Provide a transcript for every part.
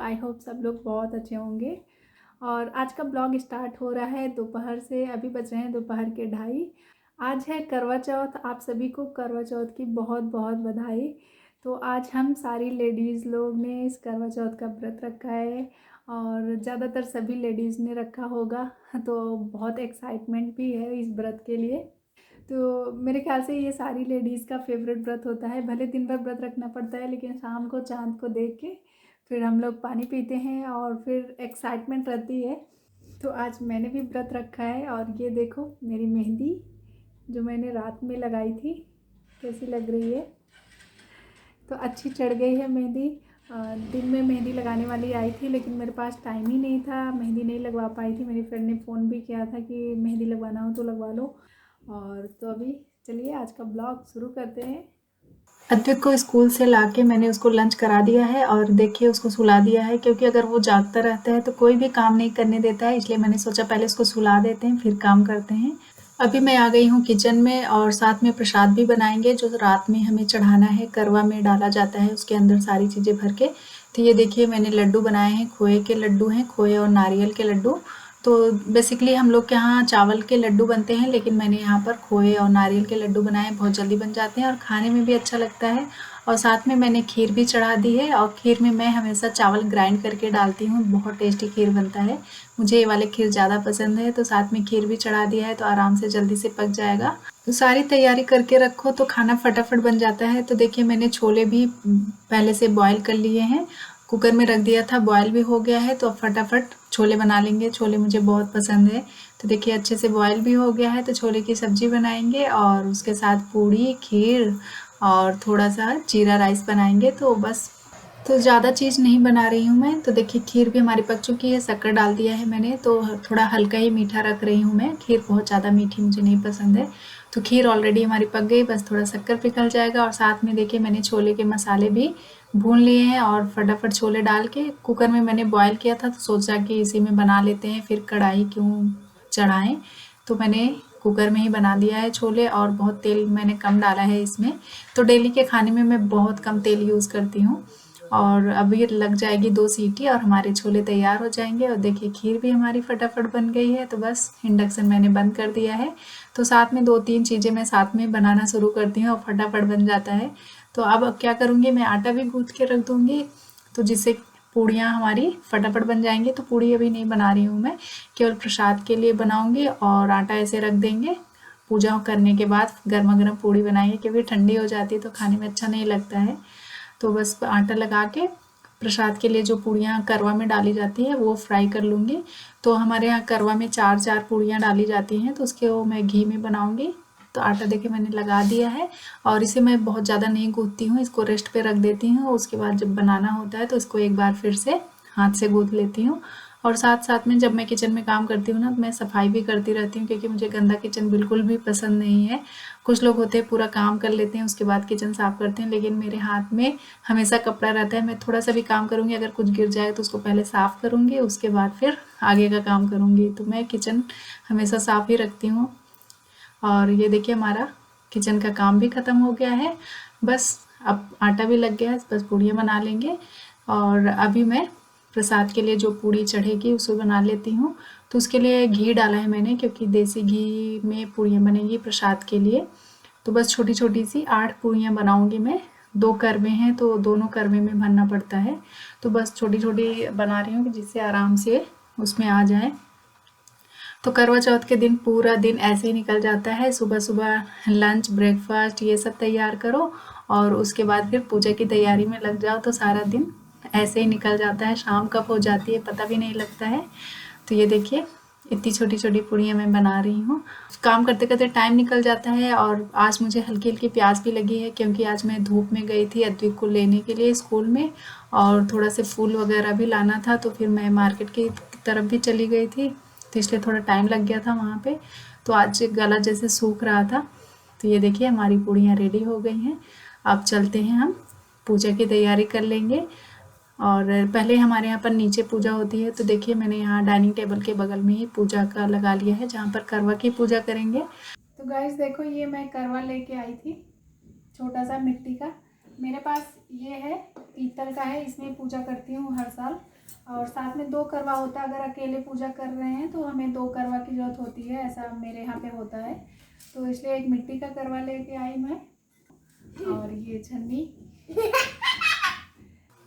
I hope सब लोग बहुत अच्छे होंगे। और आज का ब्लॉग स्टार्ट हो रहा है दोपहर से। अभी बज रहे हैं दोपहर के 2:30। आज है करवा चौथ। आप सभी को करवा चौथ की बहुत बहुत बधाई। तो आज हम सारी लेडीज़ लोग ने इस करवा चौथ का व्रत रखा है और ज़्यादातर सभी लेडीज़ ने रखा होगा। तो बहुत एक्साइटमेंट भी है इस व्रत के लिए। तो मेरे ख्याल से ये सारी लेडीज़ का फेवरेट व्रत होता है। भले दिन भर व्रत रखना पड़ता है लेकिन शाम को चाँद को देख के फिर हम लोग पानी पीते हैं और फिर एक्साइटमेंट रहती है। तो आज मैंने भी व्रत रखा है और ये देखो मेरी मेहंदी जो मैंने रात में लगाई थी कैसी लग रही है। तो अच्छी चढ़ गई है मेहंदी। दिन में मेहंदी लगाने वाली आई थी लेकिन मेरे पास टाइम ही नहीं था, मेहंदी नहीं लगवा पाई थी। मेरी फ्रेंड ने फ़ोन भी किया था कि मेहंदी लगवाना हो तो लगवा लो। और तो अभी चलिए आज का ब्लॉग शुरू करते हैं। अद्विक को स्कूल से लाके मैंने उसको लंच करा दिया है और देखिए उसको सुला दिया है, क्योंकि अगर वो जागता रहता है तो कोई भी काम नहीं करने देता है। इसलिए मैंने सोचा पहले उसको सुला देते हैं फिर काम करते हैं। अभी मैं आ गई हूँ किचन में और साथ में प्रसाद भी बनाएंगे जो रात में हमें चढ़ाना है। करवा में डाला जाता है उसके अंदर सारी चीज़ें भर के। तो ये देखिए मैंने लड्डू बनाए हैं, खोए के लड्डू हैं, खोए और नारियल के लड्डू। तो बेसिकली हम लोग के यहाँ चावल के लड्डू बनते हैं लेकिन मैंने यहाँ पर खोए और नारियल के लड्डू बनाए हैं। बहुत जल्दी बन जाते हैं और खाने में भी अच्छा लगता है। और साथ में मैंने खीर भी चढ़ा दी है और खीर में मैं हमेशा चावल ग्राइंड करके डालती हूँ, बहुत टेस्टी खीर बनता है। मुझे ये वाले खीर ज़्यादा पसंद है। तो साथ में खीर भी चढ़ा दिया है तो आराम से जल्दी से पक जाएगा। तो सारी तैयारी करके रखो तो खाना फटाफट बन जाता है। तो देखिए मैंने छोले भी पहले से बॉईल कर लिए हैं, कुकर में रख दिया था, बॉयल भी हो गया है। तो अब फटाफट छोले बना लेंगे। छोले मुझे बहुत पसंद है। तो देखिए अच्छे से बॉयल भी हो गया है। तो छोले की सब्जी बनाएंगे और उसके साथ पूड़ी, खीर और थोड़ा सा जीरा राइस बनाएंगे। तो बस, तो ज़्यादा चीज़ नहीं बना रही हूँ मैं। तो देखिए खीर भी हमारी पक चुकी है, शक्कर डाल दिया है मैंने। तो थोड़ा हल्का ही मीठा रख रही हूँ मैं, खीर बहुत ज़्यादा मीठी मुझे नहीं पसंद है। तो खीर ऑलरेडी हमारी पक गई, बस थोड़ा शक्कर पिघल जाएगा। और साथ में देखिए मैंने छोले के मसाले भी भून लिए हैं और फटाफट छोले डाल के कुकर में मैंने बॉयल किया था। तो सोचा कि इसी में बना लेते हैं, फिर कढ़ाई क्यों चढ़ाएं। तो मैंने कुकर में ही बना दिया है छोले और बहुत तेल मैंने कम डाला है इसमें। तो डेली के खाने में मैं बहुत कम तेल यूज़ करती हूँ। और अभी लग जाएगी 2 सीटी और हमारे छोले तैयार हो जाएंगे। और देखिए खीर भी हमारी फटाफट बन गई है। तो बस इंडक्शन मैंने बंद कर दिया है। तो साथ में 2-3 चीज़ें मैं साथ में बनाना शुरू करती हूँ और फटाफट बन जाता है। तो अब क्या करूँगी, मैं आटा भी गूँथ के रख दूँगी तो जिससे पूड़ियाँ हमारी फटाफट बन जाएंगी। तो पूड़ी अभी नहीं बना रही हूँ मैं, केवल प्रसाद के लिए बनाऊँगी। और आटा ऐसे रख देंगे, पूजा करने के बाद गर्मा गर्म पूड़ी बनाएंगे, क्योंकि ठंडी हो जाती है तो खाने में अच्छा नहीं लगता है। तो बस आटा लगा के प्रसाद के लिए जो पूड़ियाँ करवा में डाली जाती है वो फ्राई कर लूँगी। तो हमारे यहाँ करवा में 4-4 पूड़ियाँ डाली जाती हैं तो उसके वो मैं घी में बनाऊँगी। तो आटा देखिए मैंने लगा दिया है और इसे मैं बहुत ज़्यादा नहीं गूँथती हूँ, इसको रेस्ट पे रख देती हूँ। उसके बाद जब बनाना होता है तो इसको एक बार फिर से हाथ से गूँथ लेती हूँ। और साथ साथ में जब मैं किचन में काम करती हूँ ना तो मैं सफाई भी करती रहती हूँ, क्योंकि मुझे गंदा किचन बिल्कुल भी पसंद नहीं है। कुछ लोग होते हैं पूरा काम कर लेते हैं उसके बाद किचन साफ करते हैं, लेकिन मेरे हाथ में हमेशा कपड़ा रहता है। मैं थोड़ा सा भी काम करूँगी, अगर कुछ गिर जाए तो उसको पहले साफ़ करूँगी, उसके बाद फिर आगे का काम करूँगी। तो मैं किचन हमेशा साफ़ ही रखती हूँ। और ये देखिए हमारा किचन का काम भी ख़त्म हो गया है। बस अब आटा भी लग गया है, बस पूड़ियाँ बना लेंगे। और अभी मैं प्रसाद के लिए जो पूड़ी चढ़ेगी उसे बना लेती हूँ। तो उसके लिए घी डाला है मैंने, क्योंकि देसी घी में पूड़ियाँ बनेंगी प्रसाद के लिए। तो बस छोटी छोटी सी 8 पूड़ियाँ बनाऊँगी मैं। 2 करवे हैं तो दोनों करवे में भरना पड़ता है। तो बस छोटी छोटी बना रही हूँ जिससे आराम से उसमें आ जाए। तो करवा चौथ के दिन पूरा दिन ऐसे ही निकल जाता है। सुबह सुबह लंच, ब्रेकफास्ट ये सब तैयार करो और उसके बाद फिर पूजा की तैयारी में लग जाओ। तो सारा दिन ऐसे ही निकल जाता है, शाम कब हो जाती है पता भी नहीं लगता है। तो ये देखिए इतनी छोटी छोटी पूड़ियाँ मैं बना रही हूँ। काम करते करते टाइम निकल जाता है। और आज मुझे हल्की हल्की प्यास भी लगी है, क्योंकि आज मैं धूप में गई थी अद्विक को लेने के लिए स्कूल में और थोड़ा से फूल वगैरह भी लाना था। तो फिर मैं मार्केट की तरफ भी चली गई थी, तो इसलिए थोड़ा टाइम लग गया था वहाँ पे। तो आज गला जैसे सूख रहा था। तो ये देखिए हमारी पूड़ियाँ रेडी हो गई हैं। अब चलते हैं हम पूजा की तैयारी कर लेंगे। और पहले हमारे यहाँ पर नीचे पूजा होती है। तो देखिए मैंने यहाँ डाइनिंग टेबल के बगल में ही पूजा का लगा लिया है, जहाँ पर करवा की पूजा करेंगे। तो गाइस देखो ये मैं करवा लेके आई थी, छोटा सा मिट्टी का। मेरे पास ये है पीतल का है, इसमें पूजा करती हूँ हर साल। और साथ में 2 करवा होता है, अगर अकेले पूजा कर रहे हैं तो हमें 2 करवा की ज़रूरत होती है, ऐसा मेरे यहाँ पे होता है। तो इसलिए एक मिट्टी का करवा लेके आई मैं, और ये छन्नी।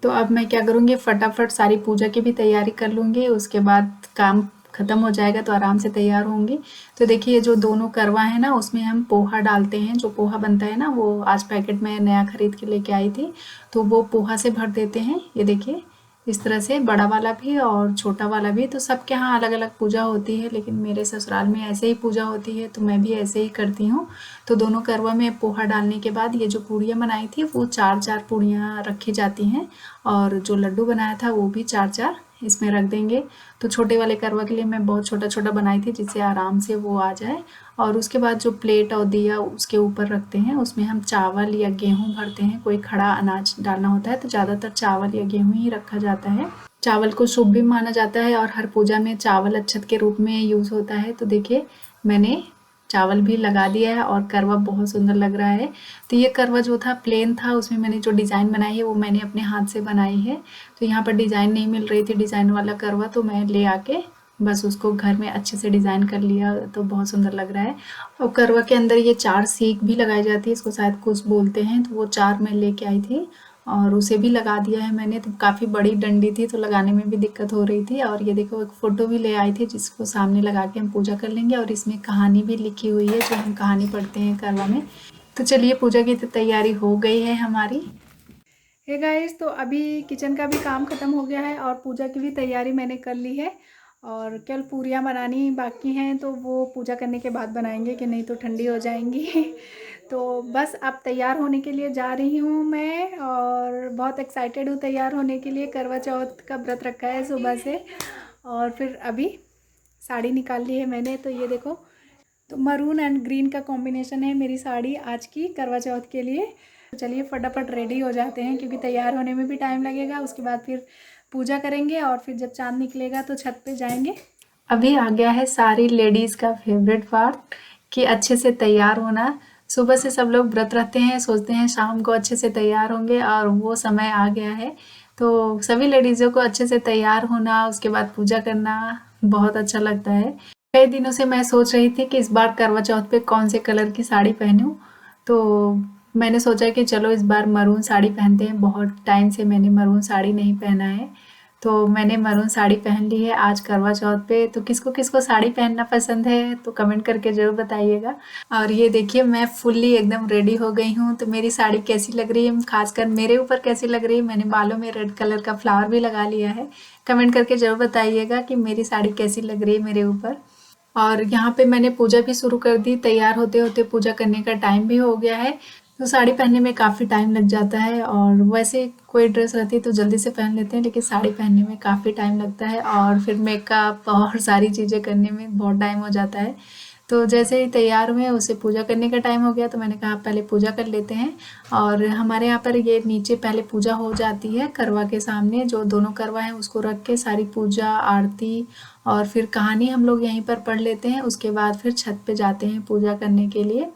तो अब मैं क्या करूँगी, फटाफट सारी पूजा की भी तैयारी कर लूँगी, उसके बाद काम ख़त्म हो जाएगा तो आराम से तैयार होंगी। तो देखिए जो दोनों करवा है ना, उसमें हम पोहा डालते हैं। जो पोहा बनता है ना, वो आज पैकेट में नया खरीद के लेके आई थी, तो वो पोहा से भर देते हैं। ये देखिए इस तरह से, बड़ा वाला भी और छोटा वाला भी। तो सबके यहाँ अलग अलग पूजा होती है, लेकिन मेरे ससुराल में ऐसे ही पूजा होती है, तो मैं भी ऐसे ही करती हूँ। तो दोनों करवा में पोहा डालने के बाद ये जो पूड़ियाँ बनाई थी, वो 4-4 पूड़ियाँ रखी जाती हैं, और जो लड्डू बनाया था वो भी 4-4 इसमें रख देंगे। तो छोटे वाले करवा के लिए मैं बहुत छोटा छोटा बनाई थी, जिससे आराम से वो आ जाए। और उसके बाद जो प्लेट और दिया उसके ऊपर रखते हैं, उसमें हम चावल या गेहूं भरते हैं। कोई खड़ा अनाज डालना होता है तो ज़्यादातर चावल या गेहूं ही रखा जाता है। चावल को शुभ भी माना जाता है, और हर पूजा में चावल अक्षत के रूप में यूज़ होता है। तो देखिए मैंने चावल भी लगा दिया है, और करवा बहुत सुंदर लग रहा है। तो ये करवा जो था प्लेन था, उसमें मैंने जो डिज़ाइन बनाई है वो मैंने अपने हाथ से बनाई है। तो यहाँ पर डिज़ाइन नहीं मिल रही थी, डिज़ाइन वाला करवा, तो मैं ले आके बस उसको घर में अच्छे से डिज़ाइन कर लिया। तो बहुत सुंदर लग रहा है। और करवा के अंदर ये 4 सीख भी लगाई जाती है, इसको शायद कुछ बोलते हैं। तो वो 4 मैं लेके आई थी, और उसे भी लगा दिया है मैंने। तो काफ़ी बड़ी डंडी थी, तो लगाने में भी दिक्कत हो रही थी। और ये देखो एक फ़ोटो भी ले आई थी, जिसको सामने लगा के हम पूजा कर लेंगे। और इसमें कहानी भी लिखी हुई है, जो हम कहानी पढ़ते हैं करवा में। तो चलिए पूजा की तो तैयारी हो गई है हमारी। हे गाइस, तो अभी किचन का भी काम ख़त्म हो गया है, और पूजा की भी तैयारी मैंने कर ली है। और केवल पूरियाँ बनानी बाकी हैं, तो वो पूजा करने के बाद बनाएंगे, कि नहीं तो ठंडी हो जाएंगी। तो बस अब तैयार होने के लिए जा रही हूँ मैं, और बहुत एक्साइटेड हूँ तैयार होने के लिए। करवा चौथ का व्रत रखा है सुबह से। और फिर अभी साड़ी निकाल ली है मैंने, तो ये देखो, तो मरून एंड ग्रीन का कॉम्बिनेशन है मेरी साड़ी आज की करवा चौथ के लिए। तो चलिए फटाफट रेडी हो जाते हैं, क्योंकि तैयार होने में भी टाइम लगेगा। उसके बाद फिर पूजा करेंगे, और फिर जब चाँद निकलेगा तो छत पे जाएंगे। अभी आ गया है सारी लेडीज़ का फेवरेट पार्ट, कि अच्छे से तैयार होना। सुबह से सब लोग व्रत रखते हैं, सोचते हैं शाम को अच्छे से तैयार होंगे, और वो समय आ गया है। तो सभी लेडीज़ों को अच्छे से तैयार होना, उसके बाद पूजा करना बहुत अच्छा लगता है। कई दिनों से मैं सोच रही थी कि इस बार करवा चौथ पे कौन से कलर की साड़ी पहनूं। तो मैंने सोचा कि चलो इस बार मरून साड़ी पहनते हैं। बहुत टाइम से मैंने मरून साड़ी नहीं पहना है, तो मैंने मरून साड़ी पहन ली है आज करवा चौथ पे। तो किसको किसको साड़ी पहनना पसंद है तो कमेंट करके ज़रूर बताइएगा। और ये देखिए मैं फुल्ली एकदम रेडी हो गई हूँ। तो मेरी साड़ी कैसी लग रही है, खासकर मेरे ऊपर कैसी लग रही है। मैंने बालों में रेड कलर का फ्लावर भी लगा लिया है। कमेंट करके ज़रूर बताइएगा कि मेरी साड़ी कैसी लग रही है मेरे ऊपर। और यहाँ पे मैंने पूजा भी शुरू कर दी। तैयार होते होते पूजा करने का टाइम भी हो गया है। तो साड़ी पहनने में काफ़ी टाइम लग जाता है, और वैसे कोई ड्रेस रहती है तो जल्दी से पहन लेते हैं, लेकिन साड़ी पहनने में काफ़ी टाइम लगता है, और फिर मेकअप और सारी चीज़ें करने में बहुत टाइम हो जाता है। तो जैसे ही तैयार हुए उसे पूजा करने का टाइम हो गया, तो मैंने कहा पहले पूजा कर लेते हैं। और हमारे यहाँ पर ये नीचे पहले पूजा हो जाती है करवा के सामने। जो दोनों करवा हैं उसको रख के सारी पूजा आरती और फिर कहानी हम लोग यहीं पर पढ़ लेते हैं। उसके बाद फिर छत पे जाते हैं पूजा करने के लिए।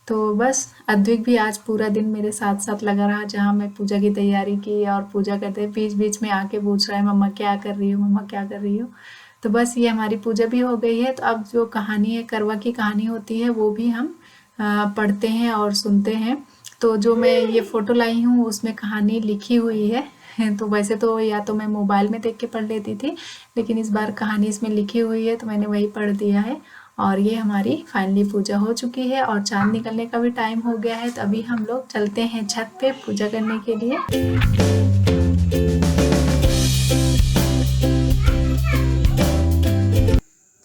तो बस अद्विक भी आज पूरा दिन मेरे साथ साथ लगा रहा, जहाँ मैं पूजा की तैयारी की और पूजा करते बीच बीच में आके पूछ रहा है मम्मा क्या कर रही हो, मम्मा क्या कर रही हो। तो बस ये हमारी पूजा भी हो गई है। तो अब जो कहानी है, करवा की कहानी होती है, वो भी हम पढ़ते हैं और सुनते हैं। तो जो मैं ये फ़ोटो लाई हूँ उसमें कहानी लिखी हुई है। तो वैसे तो या तो मैं मोबाइल में देख के पढ़ लेती थी, लेकिन इस बार कहानी इसमें लिखी हुई है तो मैंने वही पढ़ दिया है। और ये हमारी फाइनली पूजा हो चुकी है, और चाँद निकलने का भी टाइम हो गया है। तो अभी हम लोग चलते हैं छत पे पूजा करने के लिए।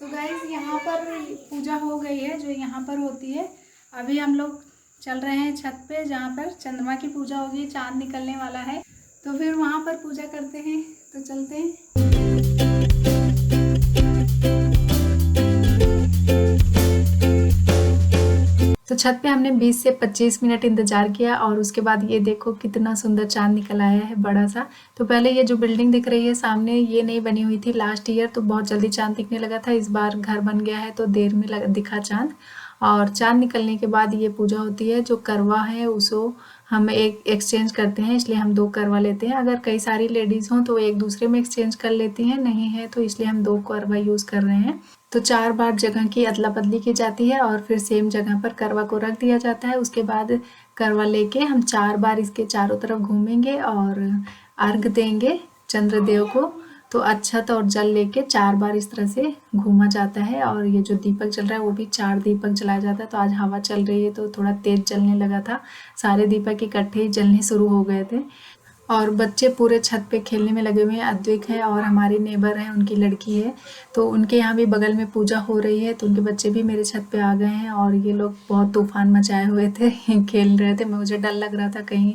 तो गाइस यहाँ पर पूजा हो गई है, जो यहाँ पर होती है। अभी हम लोग चल रहे हैं छत पे, जहाँ पर चंद्रमा की पूजा होगी, चाँद निकलने वाला है। तो फिर वहाँ पर पूजा करते हैं। तो चलते हैं। तो छत पे हमने 20 से 25 मिनट इंतजार किया, और उसके बाद ये देखो कितना सुंदर चांद निकल आया है बड़ा सा। तो पहले ये जो बिल्डिंग दिख रही है सामने, ये नहीं बनी हुई थी लास्ट ईयर, तो बहुत जल्दी चांद दिखने लगा था। इस बार घर बन गया है तो देर में दिखा चांद। और चांद निकलने के बाद ये पूजा होती है। जो करवा है उसको हम एक एक्सचेंज करते हैं, इसलिए हम 2 करवा लेते हैं। अगर कई सारी लेडीज़ हों तो एक दूसरे में एक्सचेंज कर लेती हैं, नहीं है तो इसलिए हम 2 करवा यूज़ कर रहे हैं। तो 4 बार जगह की अदला-बदली की जाती है और फिर सेम जगह पर करवा को रख दिया जाता है। उसके बाद करवा लेके हम 4 बार इसके चारों तरफ घूमेंगे और अर्घ देंगे चंद्रदेव को। तो अक्षत और जल लेके 4 बार इस तरह से घूमा जाता है और ये जो दीपक जल रहा है वो भी 4 दीपक जलाया जाता है। तो आज हवा चल रही है तो थोड़ा तेज़ जलने लगा था, सारे दीपक इकट्ठे ही जलने शुरू हो गए थे। और बच्चे पूरे छत पे खेलने में लगे हुए हैं। अद्विक है और हमारी नेबर है, उनकी लड़की है, तो उनके यहाँ भी बगल में पूजा हो रही है, तो उनके बच्चे भी मेरे छत पे आ गए हैं और ये लोग बहुत तूफान मचाए हुए थे खेल रहे थे। मुझे डर लग रहा था कहीं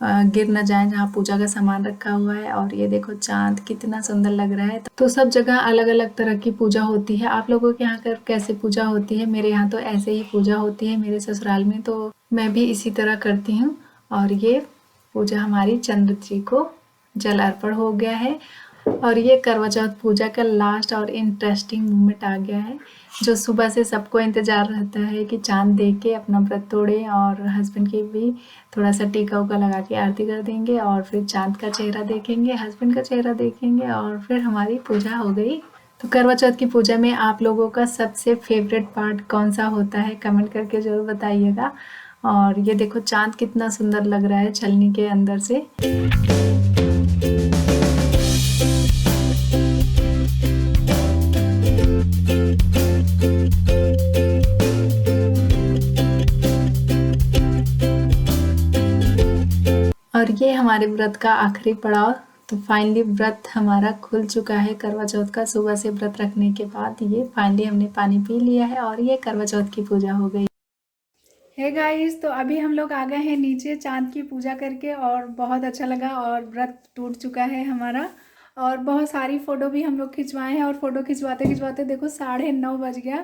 गिर न जाए जहाँ पूजा का सामान रखा हुआ है। और ये देखो चाँद कितना सुंदर लग रहा है। तो सब जगह अलग अलग तरह की पूजा होती है। आप लोगों के यहाँ कर कैसे पूजा होती है? मेरे यहाँ तो ऐसे ही पूजा होती है। मेरे ससुराल में तो मैं भी इसी तरह करती हूँ। और ये पूजा हमारी चंद्र जी को जल अर्पण हो गया है। और ये करवा चौथ पूजा का लास्ट और इंटरेस्टिंग मोमेंट आ गया है, जो सुबह से सबको इंतज़ार रहता है कि चाँद देख के अपना व्रत तोड़ें और हस्बैंड की भी थोड़ा सा टीका उका लगा के आरती कर देंगे और फिर चाँद का चेहरा देखेंगे, हस्बैंड का चेहरा देखेंगे और फिर हमारी पूजा हो गई। तो करवा चौथ की पूजा में आप लोगों का सबसे फेवरेट पार्ट कौन सा होता है? कमेंट करके ज़रूर बताइएगा। और ये देखो चाँद कितना सुंदर लग रहा है छलनी के अंदर से। और ये हमारे व्रत का आखिरी पड़ाव। तो फाइनली व्रत हमारा खुल चुका है करवा चौथ का। सुबह से व्रत रखने के बाद ये फाइनली हमने पानी पी लिया है और ये करवा चौथ की पूजा हो गई। हे गाइस, तो अभी हम लोग आ गए हैं नीचे चाँद की पूजा करके और बहुत अच्छा लगा और व्रत टूट चुका है हमारा। और बहुत सारी फ़ोटो भी हम लोग खिंचवाए हैं और फ़ोटो खिंचवाते खिंचवाते देखो 9:30 बज गया।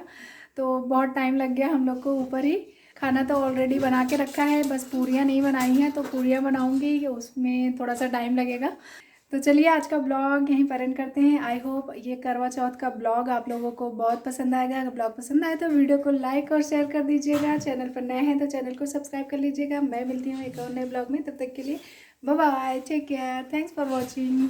तो बहुत टाइम लग गया हम लोग को ऊपर ही। खाना तो ऑलरेडी बना के रखा है, बस पूरियाँ नहीं बनाई हैं, तो पूरियाँ बनाऊँगी, उसमें थोड़ा सा टाइम लगेगा। तो चलिए आज का ब्लॉग यहीं पर एंड करते हैं। आई होप ये करवा चौथ का ब्लॉग आप लोगों को बहुत पसंद आएगा। अगर ब्लॉग पसंद आए तो वीडियो को लाइक और शेयर कर दीजिएगा। चैनल पर नए हैं तो चैनल को सब्सक्राइब कर लीजिएगा। मैं मिलती हूँ एक और नए ब्लॉग में, तब तक के लिए bye bye, take care, thanks for watching.